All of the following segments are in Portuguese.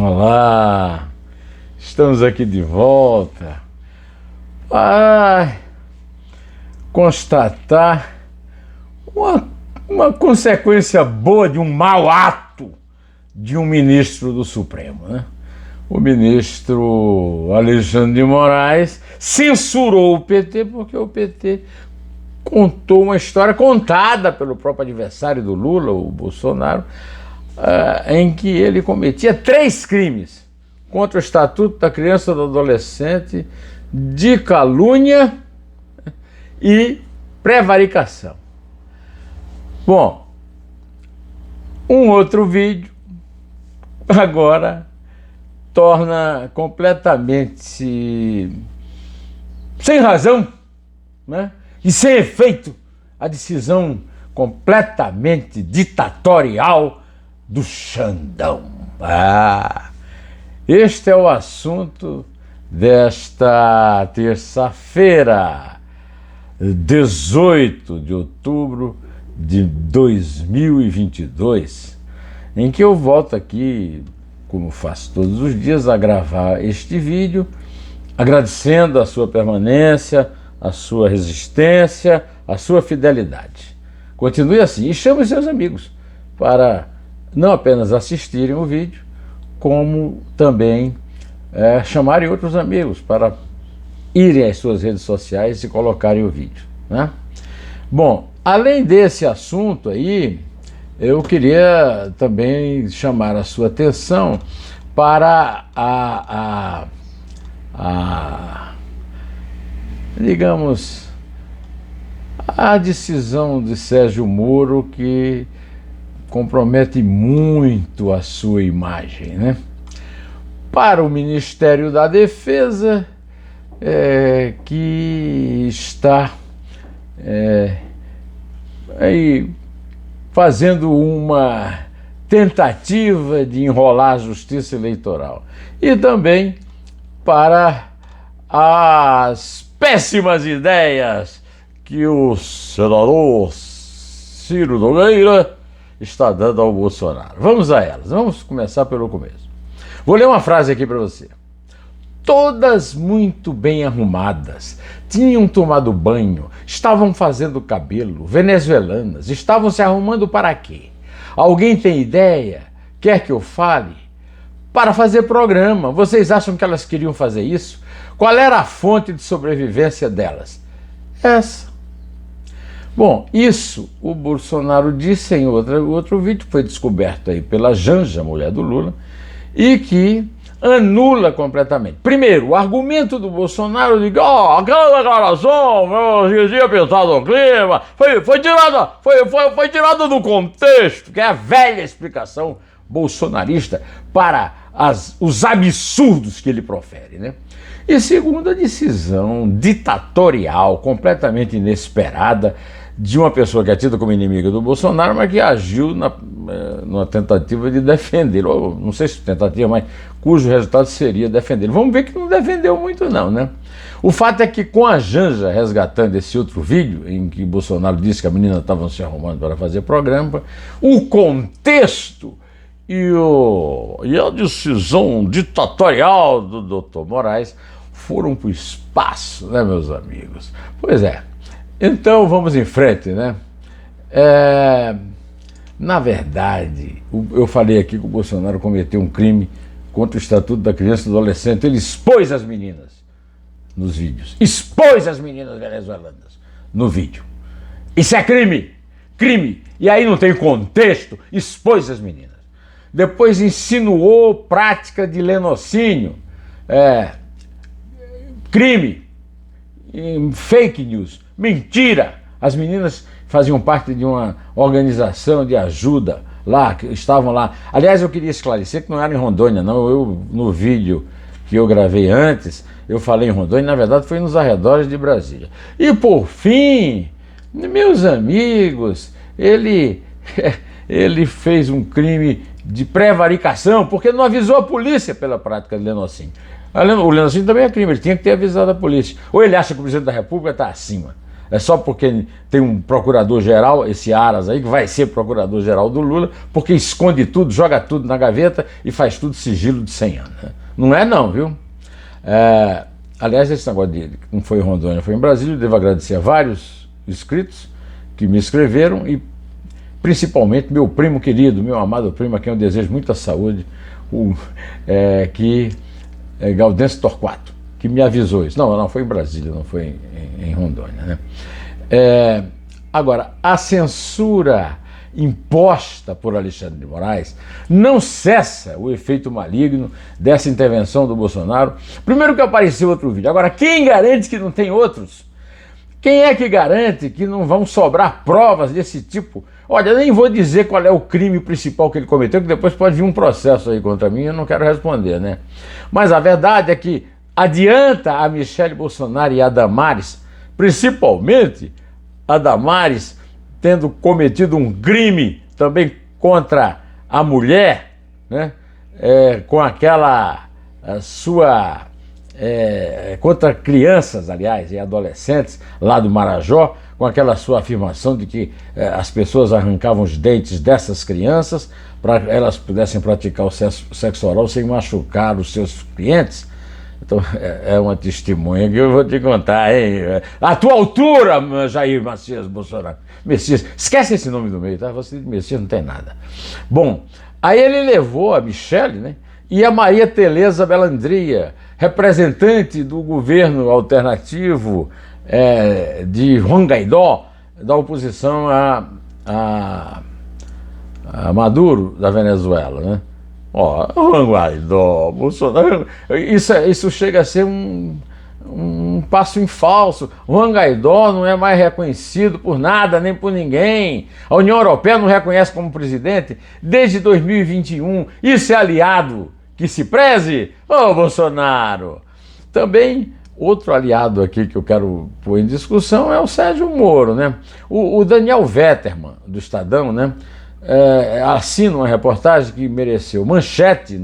Olá, estamos aqui de volta para constatar uma consequência boa de um mau ato de um ministro do Supremo, né? O ministro Alexandre de Moraes censurou o PT porque o PT contou uma história contada pelo próprio adversário do Lula, o Bolsonaro, em que ele cometia 3 crimes contra o Estatuto da Criança e do Adolescente, de calúnia e prevaricação. Bom, um outro vídeo agora torna completamente sem razão, né, e sem efeito a decisão completamente ditatorial do Xandão. Este é o assunto desta terça-feira, 18 de outubro de 2022, em que eu volto aqui, como faço todos os dias, a gravar este vídeo, agradecendo a sua permanência, a sua resistência, a sua fidelidade. Continue assim e chame seus amigos para não apenas assistirem o vídeo, como também chamarem outros amigos para irem às suas redes sociais e colocarem o vídeo, né? Bom, além desse assunto aí, eu queria também chamar a sua atenção para digamos, a decisão de Sérgio Moro, que compromete muito a sua imagem, né? Para o Ministério da Defesa, que está aí fazendo uma tentativa de enrolar a justiça eleitoral, e também para as péssimas ideias que o senador Ciro Nogueira está dando ao Bolsonaro. Vamos a elas, vamos começar pelo começo. Vou ler uma frase aqui para você. Todas muito bem arrumadas, tinham tomado banho, estavam fazendo cabelo, venezuelanas, estavam se arrumando para quê? Alguém tem ideia? Quer que eu fale? Para fazer programa. Vocês acham que elas queriam fazer isso? Qual era a fonte de sobrevivência delas? Essa. Bom, isso o Bolsonaro disse em outro vídeo, foi descoberto aí pela Janja, mulher do Lula, e que anula completamente. Primeiro, o argumento do Bolsonaro de que aquela declaração, eu tinha pensado no clima, foi tirada do contexto, que é a velha explicação bolsonarista para os absurdos que ele profere, né? E segundo, a decisão ditatorial, completamente inesperada, de uma pessoa que é tida como inimiga do Bolsonaro, mas que agiu numa tentativa de defendê-lo. Não sei se tentativa, mas cujo resultado seria defendê-lo. Vamos ver que não defendeu muito não, né? O fato é que com a Janja resgatando esse outro vídeo, em que Bolsonaro disse que a menina estava se arrumando para fazer programa, o contexto e a decisão ditatorial do Dr. Moraes foram para o espaço, né, meus amigos? Pois é. Então vamos em frente, né? Na verdade, eu falei aqui que o Bolsonaro cometeu um crime contra o Estatuto da Criança e do Adolescente. Ele expôs as meninas nos vídeos. Expôs as meninas venezuelanas no vídeo. Isso é crime! Crime! E aí não tem contexto, expôs as meninas. Depois insinuou prática de lenocínio. Crime! Fake news. Mentira! As meninas faziam parte de uma organização de ajuda lá, que estavam lá. Aliás, eu queria esclarecer que não era em Rondônia, não. No vídeo que eu gravei antes, eu falei em Rondônia, na verdade foi nos arredores de Brasília. E por fim, meus amigos, ele fez um crime de prevaricação, porque não avisou a polícia pela prática de lenocínio. O lenocínio também é crime, ele tinha que ter avisado a polícia. Ou ele acha que o presidente da República está acima. É só porque tem um procurador-geral, esse Aras aí, que vai ser procurador-geral do Lula, porque esconde tudo, joga tudo na gaveta e faz tudo sigilo de 100 anos. Né? Não é não, viu? Aliás, esse negócio de não foi em Rondônia, foi em Brasília. Eu devo agradecer a vários inscritos que me escreveram e principalmente meu primo querido, meu amado primo, a quem eu desejo muita saúde, que é Gaudêncio Torquato, que me avisou isso. Não foi em Brasília, não foi em Rondônia, né? Agora, a censura imposta por Alexandre de Moraes não cessa o efeito maligno dessa intervenção do Bolsonaro. Primeiro que apareceu outro vídeo. Agora, quem garante que não tem outros? Quem é que garante que não vão sobrar provas desse tipo? Olha, eu nem vou dizer qual é o crime principal que ele cometeu, que depois pode vir um processo aí contra mim, eu não quero responder, né? Mas a verdade é que adianta a Michele Bolsonaro e a Damares, principalmente a Damares, tendo cometido um crime também contra a mulher, né? Com aquela sua... contra crianças, aliás, e adolescentes lá do Marajó, com aquela sua afirmação de que as pessoas arrancavam os dentes dessas crianças para elas pudessem praticar o sexo oral sem machucar os seus clientes. Então, é uma testemunha que eu vou te contar, hein? A tua altura, Jair Messias Bolsonaro. Messias, esquece esse nome do meio, tá? Você de Messias não tem nada. Bom, aí ele levou a Michele, né? E a Maria Tereza Bellandria, representante do governo alternativo de Juan Guaidó, da oposição a Maduro, da Venezuela, né? Juan Guaidó, Bolsonaro, isso chega a ser um passo em falso. Juan Guaidó não é mais reconhecido por nada, nem por ninguém. A União Europeia não reconhece como presidente desde 2021. Isso é aliado que se preze? Bolsonaro! Também, outro aliado aqui que eu quero pôr em discussão é o Sérgio Moro, né? O Daniel Vetterman, do Estadão, né? Assina uma reportagem que mereceu manchete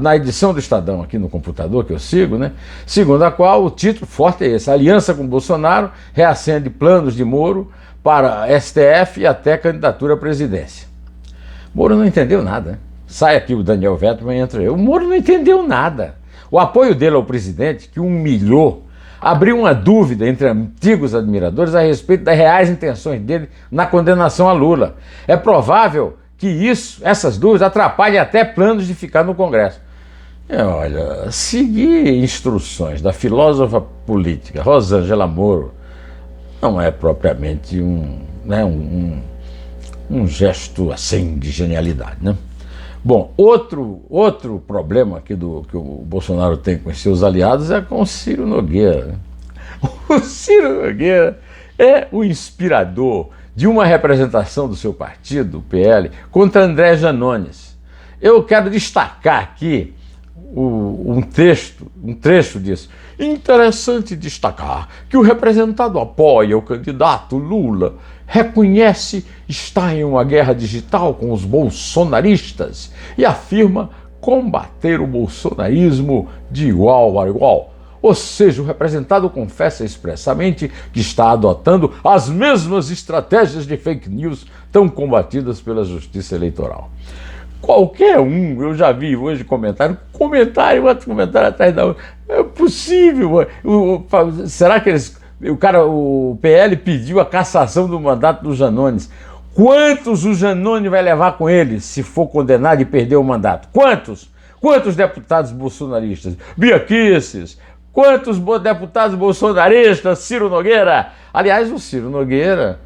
na edição do Estadão aqui no computador que eu sigo, né? Segundo a qual o título forte é esse: aliança com Bolsonaro reacende planos de Moro para STF e até candidatura à presidência. Moro não entendeu nada, né? Sai aqui o Daniel Vetterman e entra eu. O Moro não entendeu nada. O apoio dele ao presidente, que humilhou, abriu uma dúvida entre antigos admiradores a respeito das reais intenções dele na condenação a Lula. É provável que essas dúvidas atrapalhem até planos de ficar no Congresso. Olha, seguir instruções da filósofa política Rosângela Moro não é propriamente um gesto assim de genialidade, né? Bom, outro problema aqui que o Bolsonaro tem com os seus aliados é com o Ciro Nogueira, né? O Ciro Nogueira é o inspirador de uma representação do seu partido, o PL, contra André Janones. Eu quero destacar aqui um trecho disso. Interessante destacar que o representado apoia o candidato Lula, reconhece estar em uma guerra digital com os bolsonaristas e afirma combater o bolsonarismo de igual a igual. Ou seja, o representado confessa expressamente que está adotando as mesmas estratégias de fake news tão combatidas pela Justiça Eleitoral. Qualquer eu já vi hoje outro comentário atrás da outra. É possível. Será que o PL pediu a cassação do mandato do Janones? Quantos o Janones vai levar com ele se for condenado e perder o mandato? Quantos? Quantos deputados bolsonaristas? Bia Kicis? Quantos deputados bolsonaristas? Ciro Nogueira? Aliás, o Ciro Nogueira,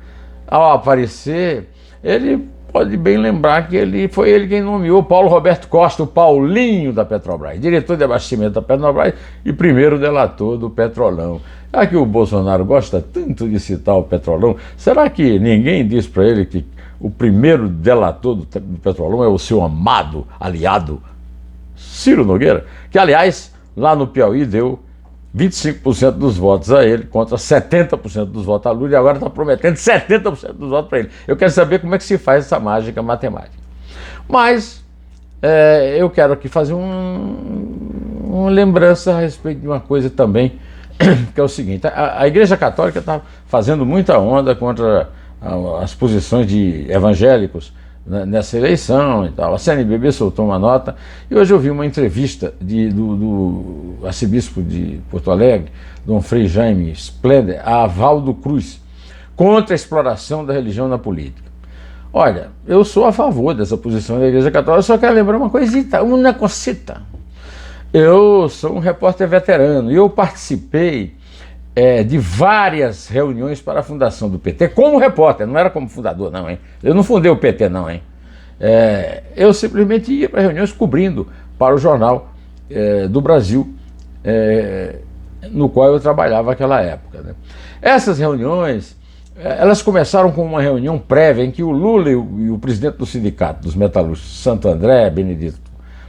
ao aparecer, ele pode bem lembrar que foi ele quem nomeou Paulo Roberto Costa, o Paulinho da Petrobras, diretor de abastecimento da Petrobras e primeiro delator do Petrolão. Já que o Bolsonaro gosta tanto de citar o Petrolão, será que ninguém diz para ele que o primeiro delator do Petrolão é o seu amado aliado Ciro Nogueira? Que, aliás, lá no Piauí deu 25% dos votos a ele contra 70% dos votos a Lula e agora está prometendo 70% dos votos para ele. Eu quero saber como é que se faz essa mágica matemática. Mas eu quero aqui fazer uma lembrança a respeito de uma coisa também, que é o seguinte: a Igreja Católica está fazendo muita onda contra as posições de evangélicos nessa eleição e tal. A CNBB soltou uma nota, e hoje eu vi uma entrevista do arcebispo de Porto Alegre, Dom Frei Jaime Splender, a Valdo Cruz, contra a exploração da religião na política. Olha, eu sou a favor dessa posição da Igreja Católica, só quero lembrar uma coisita, uma cosita. Eu sou um repórter veterano e eu participei de várias reuniões para a fundação do PT, como repórter, não era como fundador não, hein? Eu não fundei o PT não, hein? Eu simplesmente ia para reuniões cobrindo para o Jornal do Brasil, no qual eu trabalhava naquela época, né? Essas reuniões, elas começaram com uma reunião prévia em que o Lula e o presidente do Sindicato dos Metalúrgicos, Santo André, Benedito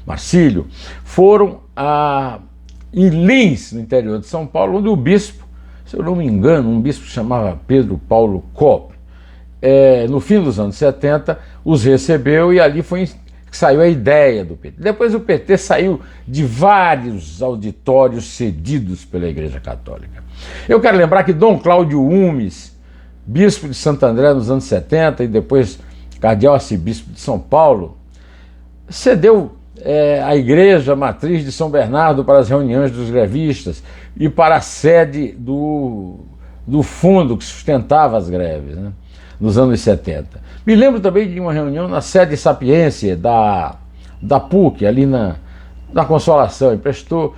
Marcílio, foram em Lins, no interior de São Paulo, onde o bispo, se eu não me engano, um bispo que chamava Pedro Paulo Kopp, no fim dos anos 70, os recebeu, e ali foi que saiu a ideia do PT. Depois o PT saiu de vários auditórios cedidos pela Igreja Católica. Eu quero lembrar que Dom Cláudio Umes, bispo de Santo André nos anos 70 e depois cardeal arcebispo de São Paulo, cedeu a igreja matriz de São Bernardo para as reuniões dos grevistas e para a sede do fundo que sustentava as greves, né, nos anos 70. Me lembro também de uma reunião na sede Sapiência da PUC, ali na Consolação, emprestou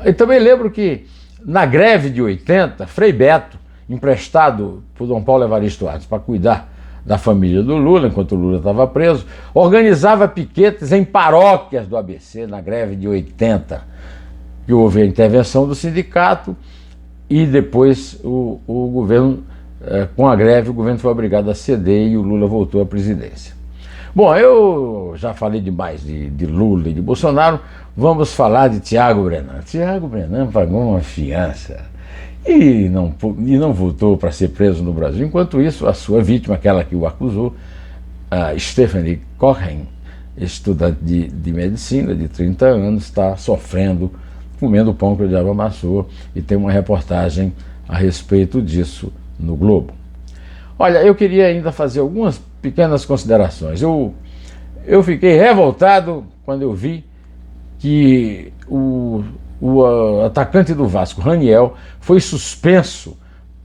e também lembro que na greve de 80, Frei Beto, emprestado por Dom Paulo Evaristo Artes para cuidar da família do Lula, enquanto o Lula estava preso, organizava piquetes em paróquias do ABC, na greve de 80, que houve a intervenção do sindicato, e depois o governo, com a greve, o governo foi obrigado a ceder e o Lula voltou à presidência. Bom, eu já falei demais de Lula e de Bolsonaro, vamos falar de Tiago Brenan. Tiago Brenan pagou uma fiança e não voltou para ser preso no Brasil. Enquanto isso, a sua vítima, aquela que o acusou, a Stephanie Cohen, estudante de medicina, de 30 anos, está sofrendo, comendo o pão que o diabo amassou, e tem uma reportagem a respeito disso no Globo. Olha, eu queria ainda fazer algumas pequenas considerações. Eu fiquei revoltado quando eu vi que o atacante do Vasco, Raniel, foi suspenso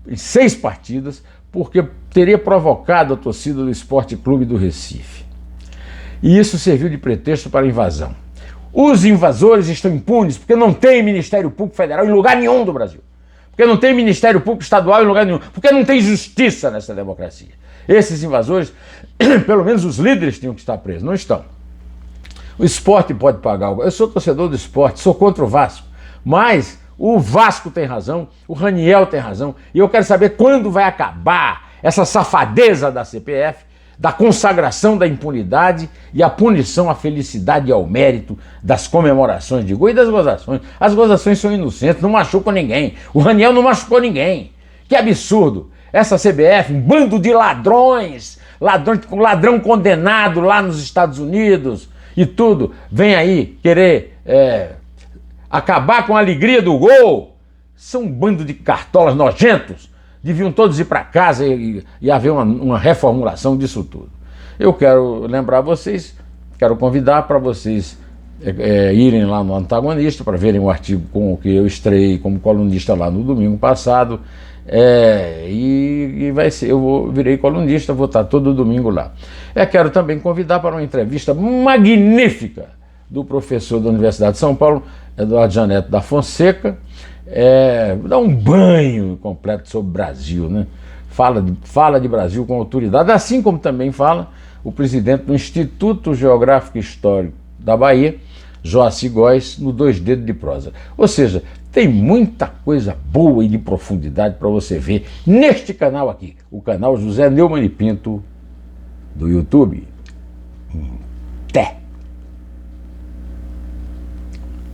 em 6 partidas porque teria provocado a torcida do Sport Clube do Recife. E isso serviu de pretexto para a invasão. Os invasores estão impunes porque não tem Ministério Público Federal em lugar nenhum do Brasil. Porque não tem Ministério Público Estadual em lugar nenhum. Porque não tem justiça nessa democracia. Esses invasores, pelo menos os líderes tinham que estar presos, não estão. O esporte pode pagar. Eu sou torcedor do esporte, sou contra o Vasco. Mas o Vasco tem razão, o Raniel tem razão. E eu quero saber quando vai acabar essa safadeza da CPF, da consagração da impunidade e a punição à felicidade e ao mérito das comemorações de gol e das gozações. As gozações são inocentes, não machucam ninguém. O Raniel não machucou ninguém. Que absurdo! Essa CBF, um bando de ladrões, ladrão condenado lá nos Estados Unidos e tudo, vem aí querer acabar com a alegria do gol. São um bando de cartolas nojentos. Deviam todos ir para casa e haver uma reformulação disso tudo. Eu quero lembrar vocês, quero convidar para vocês irem lá no Antagonista para verem o artigo com o que eu estreiei como colunista lá no domingo passado. E vai ser, virei colunista, vou estar todo domingo lá. Quero também convidar para uma entrevista magnífica do professor da Universidade de São Paulo, Eduardo Janete da Fonseca. Dá um banho completo sobre o Brasil, né? Fala de Brasil com autoridade, assim como também fala o presidente do Instituto Geográfico e Histórico da Bahia, Joaci Góes, no Dois Dedos de Prosa. Ou seja, tem muita coisa boa e de profundidade para você ver neste canal aqui, o canal José Neumann e Pinto do YouTube.